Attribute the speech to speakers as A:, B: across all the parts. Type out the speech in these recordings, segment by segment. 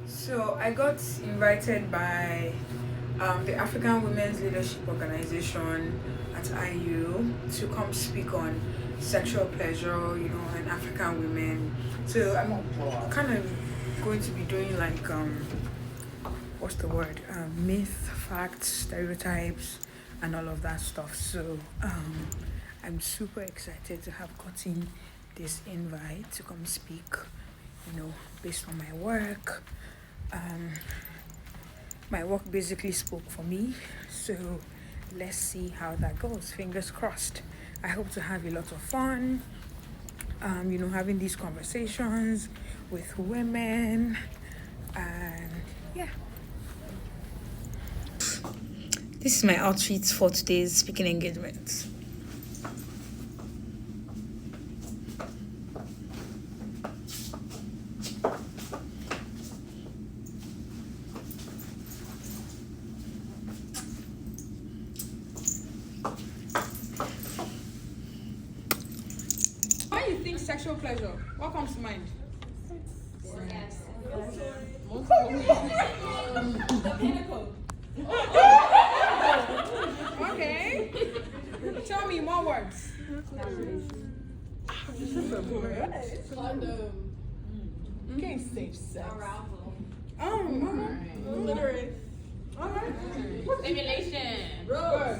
A: So I got invited by the African Women's Leadership Organization at IU to come speak on sexual pleasure, and African women. So I'm kind of going to be doing like what's the word? Myth, facts, stereotypes, and all of that stuff. So I'm super excited to have gotten this invite to come speak, based on my work. Um, my work basically spoke for me, so let's see how that goes. Fingers crossed. I hope to have a lot of fun, having these conversations with women, and yeah. This is my outfit for today's speaking engagement. When you think sexual pleasure, what comes to mind? Okay. Tell me more words.
B: Condom. You can't say sex.
A: Literally. All right.
C: Stimulation.
A: Good.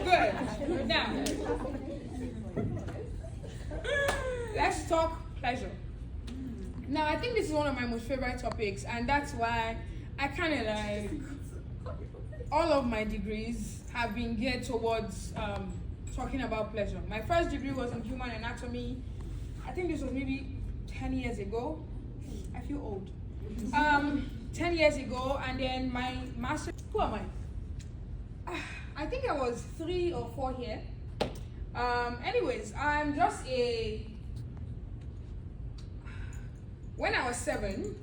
A: Good. Now, let's talk pleasure. Now, I think this is one of my most favorite topics, and that's why I kind of like all of my degrees have been geared towards talking about pleasure. My first degree was in human anatomy. I think this was maybe 10 years ago. I feel old. 10 years ago, and then my master. Who am I? I think I was 3 or 4 here. Anyways, I'm just when I was 7,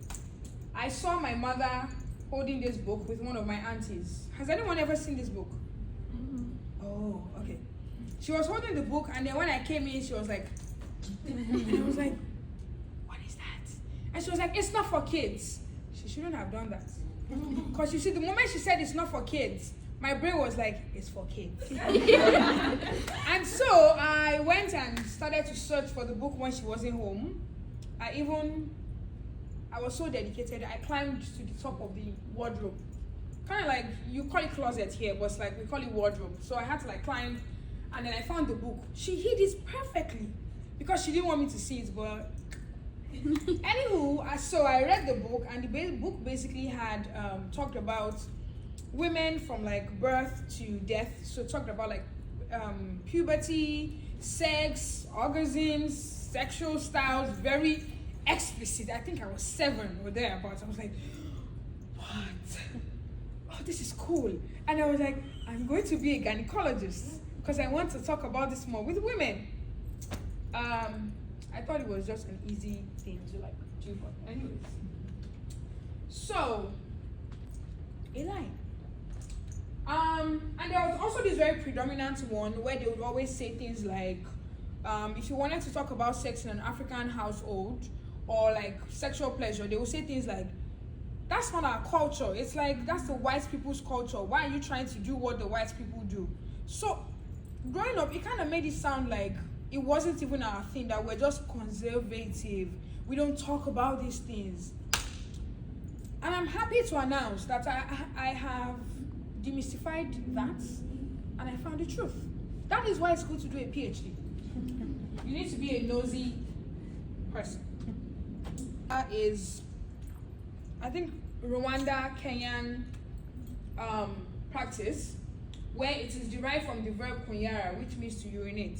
A: I saw my mother holding this book with one of my aunties. Has anyone ever seen this book? Mm-hmm. Oh, okay. She was holding the book, and then when I came in, she was like, and I was like, what is that? And she was like, it's not for kids. She shouldn't have done that. Because you see, the moment she said it's not for kids, my brain was like, it's for kids. And so I went and started to search for the book when she wasn't home. I was so dedicated, I climbed to the top of the wardrobe. Kind of like, you call it closet here, but it's like, we call it wardrobe. So I had to climb, and then I found the book. She hid it perfectly, because she didn't want me to see it, but anywho, so I read the book, and the book basically had talked about women from birth to death. So it talked about puberty, sex, orgasms, sexual styles, very explicit. I think I was 7 or thereabouts. I was like, what? Oh, this is cool. And I was like, I'm going to be a gynecologist because I want to talk about this more with women. I thought it was just an easy thing to do, but anyways. So, a line. And there was also this very predominant one where they would always say things like, if you wanted to talk about sex in an African household or sexual pleasure, they would say things like, that's not our culture. It's that's the white people's culture. Why are you trying to do what the white people do? So, growing up, it kind of made it sound like it wasn't even our thing, that we're just conservative. We don't talk about these things. And I'm happy to announce that I have demystified that, and I found the truth. That is why it's good to do a PhD. You need to be a nosy person. That is, I think, Rwanda, Kenyan practice, where it is derived from the verb kunyara, which means to urinate.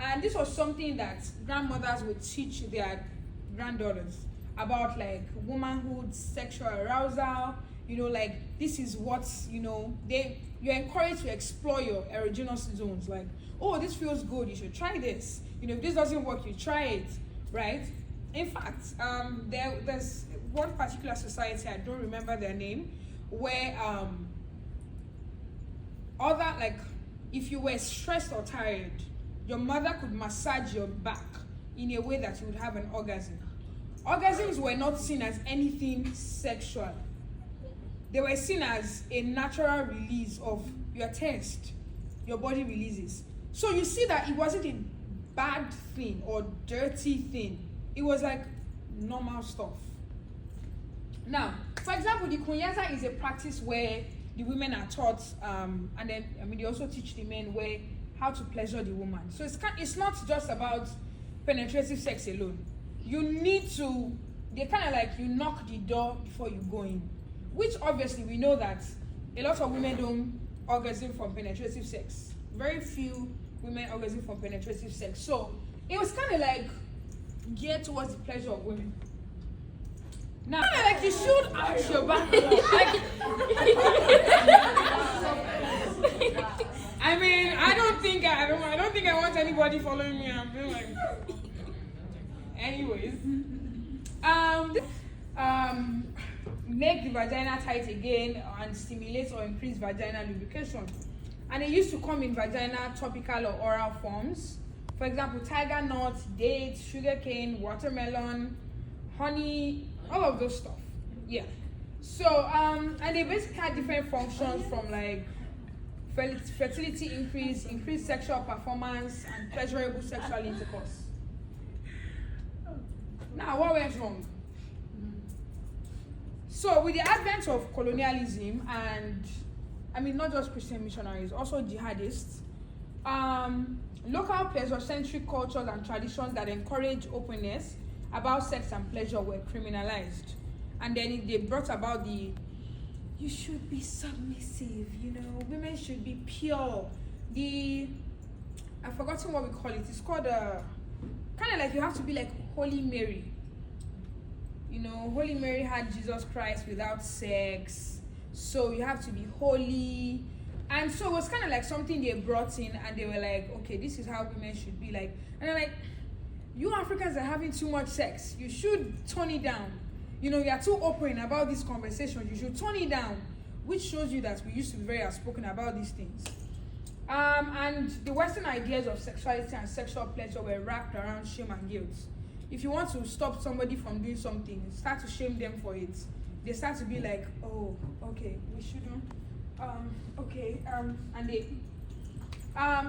A: And this was something that grandmothers would teach their granddaughters about womanhood, sexual arousal. This is what, you're encouraged to explore your erogenous zones. Oh, this feels good, you should try this. If this doesn't work, you try it, right? In fact, there's one particular society, I don't remember their name, where if you were stressed or tired, your mother could massage your back in a way that you would have an orgasm. Orgasms were not seen as anything sexual. They were seen as a natural release of your taste. Your body releases. So you see that it wasn't a bad thing or dirty thing. It was like normal stuff. Now, for example, the kunyaza is a practice where the women are taught, and then they also teach the men how to pleasure the woman. So it's not just about penetrative sex alone. You need to, they kind of like you knock the door before you go in, which obviously we know that a lot of women don't orgasm from penetrative sex. Very few women orgasm from penetrative sex. So it was kind of like geared towards the pleasure of women. Now, kind of like you should arch your back. I don't think I want anybody following me. I'm feeling like. Anyways, make the vagina tight again and stimulate or increase vaginal lubrication. And it used to come in vaginal, topical, or oral forms. For example, tiger nut, dates, sugarcane, watermelon, honey, all of those stuff. Yeah. So, and they basically had different functions from like fertility increase, increased sexual performance, and pleasurable sexual intercourse. Now, what went wrong? So, with the advent of colonialism and, not just Christian missionaries, also jihadists, local pleasure-centric cultures and traditions that encourage openness about sex and pleasure were criminalized. And then they brought about you should be submissive, women should be pure. I've forgotten what we call it. It's called kind of like you have to be like Holy Mary. Holy Mary had Jesus Christ without sex, so you have to be holy. And so it was kind of like something they brought in, and they were like, okay, this is how women should be like. And they're like, you Africans are having too much sex. You should tone it down. You are too open about this conversation. You should tone it down, which shows you that we used to be very outspoken about these things. And the Western ideas of sexuality and sexual pleasure were wrapped around shame and guilt. If you want to stop somebody from doing something, start to shame them for it. They start to be like, oh, okay, we shouldn't. And they.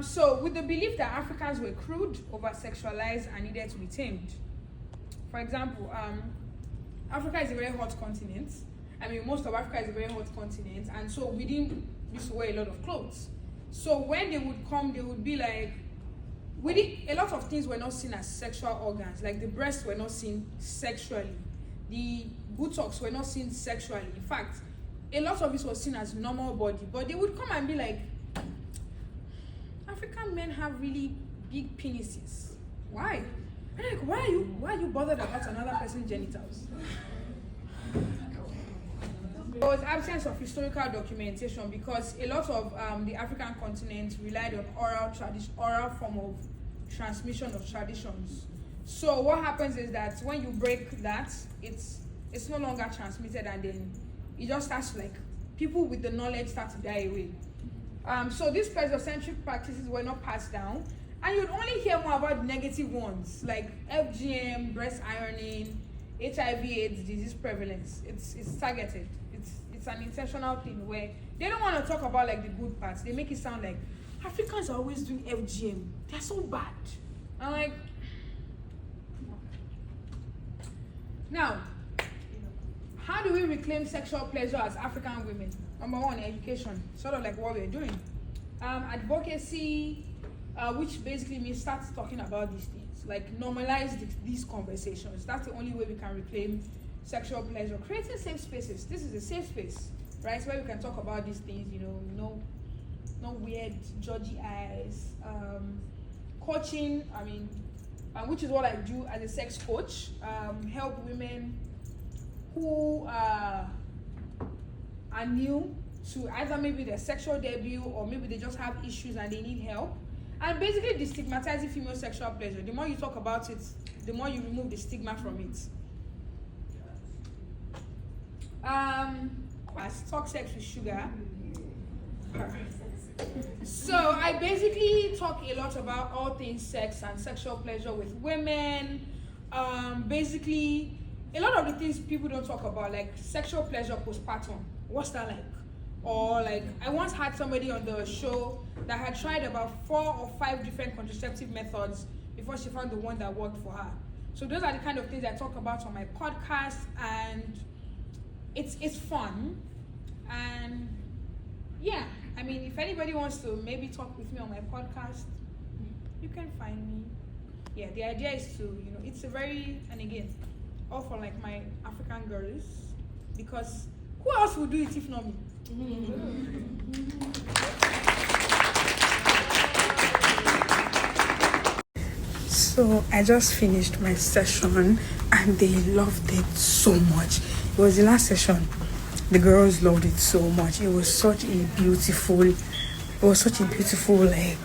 A: So with the belief that Africans were crude, over-sexualized, and needed to be tamed. For example, Africa is a very hot continent. Most of Africa is a very hot continent, and so we didn't used to wear a lot of clothes. So when they would come, they would be like, a lot of things were not seen as sexual organs. Like the breasts were not seen sexually. The buttocks were not seen sexually. In fact, a lot of it was seen as normal body. But they would come and be like, African men have really big penises. Why? And I'm like, why are you bothered about another person's genitals? There was absence of historical documentation because a lot of the African continent relied on oral form of transmission of traditions. So what happens is that when you break that, it's no longer transmitted, and then it just starts to, like, people with the knowledge start to die away. So these pleasure-centric practices were not passed down, and you'd only hear more about the negative ones like FGM, breast ironing, HIV/AIDS disease prevalence. It's targeted. It's an intentional thing where they don't want to talk about like the good parts. They make it sound like Africans are always doing FGM. They're so bad. I'm like, now, how do we reclaim sexual pleasure as African women? Number one, education, sort of like what we're doing. Advocacy, which basically means start talking about these things, like normalize these conversations. That's the only way we can reclaim sexual pleasure. Creating safe spaces. This is a safe space, right? Where we can talk about these things, no weird, judgy eyes. Coaching, which is what I do as a sex coach, help women who are new to either maybe their sexual debut or maybe they just have issues and they need help. And basically destigmatizing female sexual pleasure. The more you talk about it, the more you remove the stigma from it. Talk sex with sugar. So I basically talk a lot about all things sex and sexual pleasure with women. Basically, a lot of the things people don't talk about, like sexual pleasure postpartum. What's that like? Or like, I once had somebody on the show that had tried about 4 or 5 different contraceptive methods before she found the one that worked for her. So those are the kind of things I talk about on my podcast, and it's fun. And yeah, I mean, if anybody wants to maybe talk with me on my podcast, you can find me. Yeah, the idea is to, it's a very, and again, all for like my African girls, because who else would do it if not me? So I just finished my session and they loved it so much. It was the last session. The girls loved it so much. It was such a beautiful like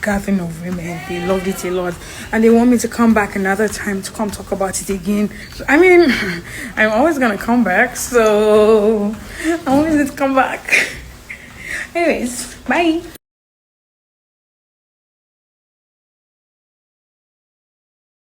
A: gathering of women. They loved it a lot. And they want me to come back another time to come talk about it again. So, I mean, I'm always gonna come back, so I'm always gonna come back. Anyways, bye.